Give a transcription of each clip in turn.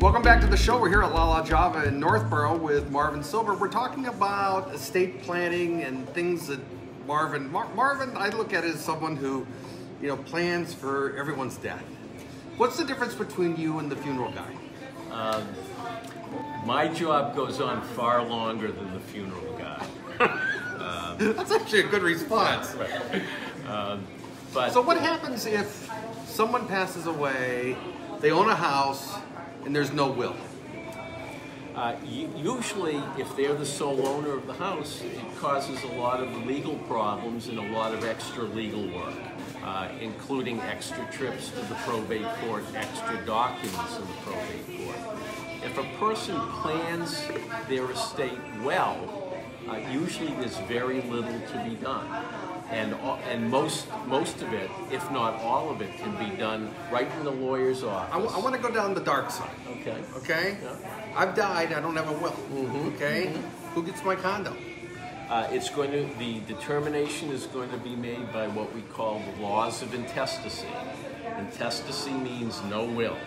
Welcome back to the show. We're here at La La Java in Northborough with Marvin Silver. We're talking about estate planning and things that Marvin, I look at as someone who, plans for everyone's death. What's the difference between you and the funeral guy? My job goes on far longer than the funeral guy. That's actually a good response. But so what happens if someone passes away, they own a house, and there's no will? Usually, if they're the sole owner of the house, it causes a lot of legal problems and a lot of extra legal work, including extra trips to the probate court, extra documents in the probate court. If a person plans their estate well, usually there's very little to be done. And most of it, if not all of it, can be done right in the lawyer's office. I want to go down the dark side. Okay. Okay? Yeah. I've died, I don't have a will. Okay? Who gets my condo? The determination is going to be made by what we call the laws of intestacy. Intestacy means no will.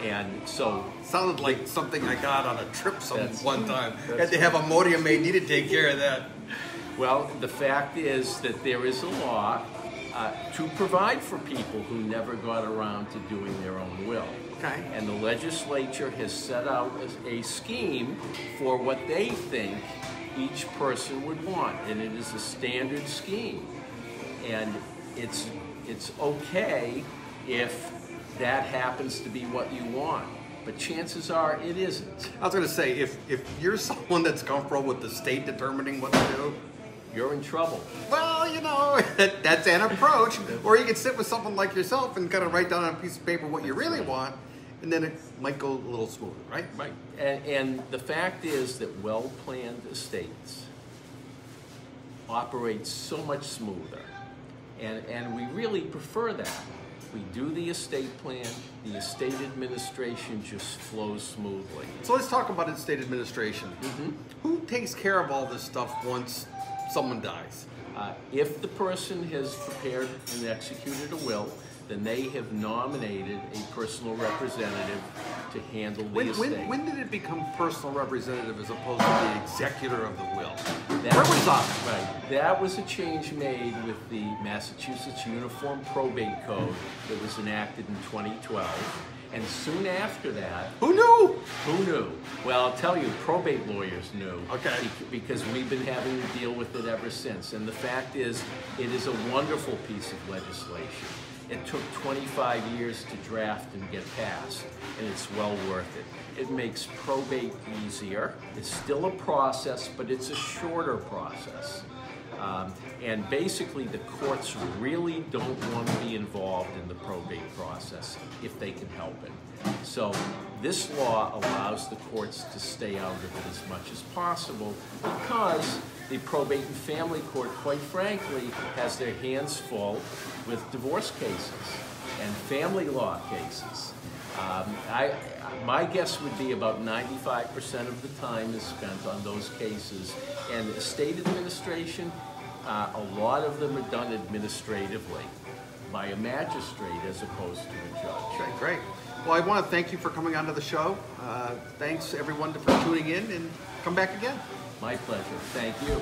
And so... Sounded like something I got on a trip one time. Had to have a Modium made, need to take care of that. Well, the fact is that there is a law to provide for people who never got around to doing their own will. Okay. And the legislature has set out a scheme for what they think each person would want, and it is a standard scheme. And it's okay if that happens to be what you want, but chances are it isn't. I was going to say, if you're someone that's comfortable with the state determining what to do, you're in trouble. Well, that's an approach. Or you can sit with someone like yourself and kind of write down on a piece of paper what you really want, and then it might go a little smoother, right? Right. And the fact is that well-planned estates operate so much smoother. And we really prefer that. We do the estate plan, the estate administration just flows smoothly. So let's talk about estate administration. Who takes care of all this stuff once someone dies? If the person has prepared and executed a will, then they have nominated a personal representative to handle the estate. When did it become personal representative as opposed to the executor of the will? Where was that? Right. That was a change made with the Massachusetts Uniform Probate Code that was enacted in 2012. And soon after that... Who knew? Who knew? Well, I'll tell you, probate lawyers knew. Okay. Because we've been having to deal with it ever since. And the fact is, it is a wonderful piece of legislation. It took 25 years to draft and get passed, and it's well worth it. It makes probate easier. It's still a process, but it's a shorter process. And basically, the courts really don't want to be involved in the probate process if they can help it. So this law allows the courts to stay out of it as much as possible because the probate and family court, quite frankly, has their hands full with divorce cases and family law cases. My guess would be about 95% of the time is spent on those cases. And estate administration, a lot of them are done administratively by a magistrate as opposed to a judge. Okay, great. Well, I want to thank you for coming onto the show. Thanks everyone for tuning in, and come back again. My pleasure. Thank you.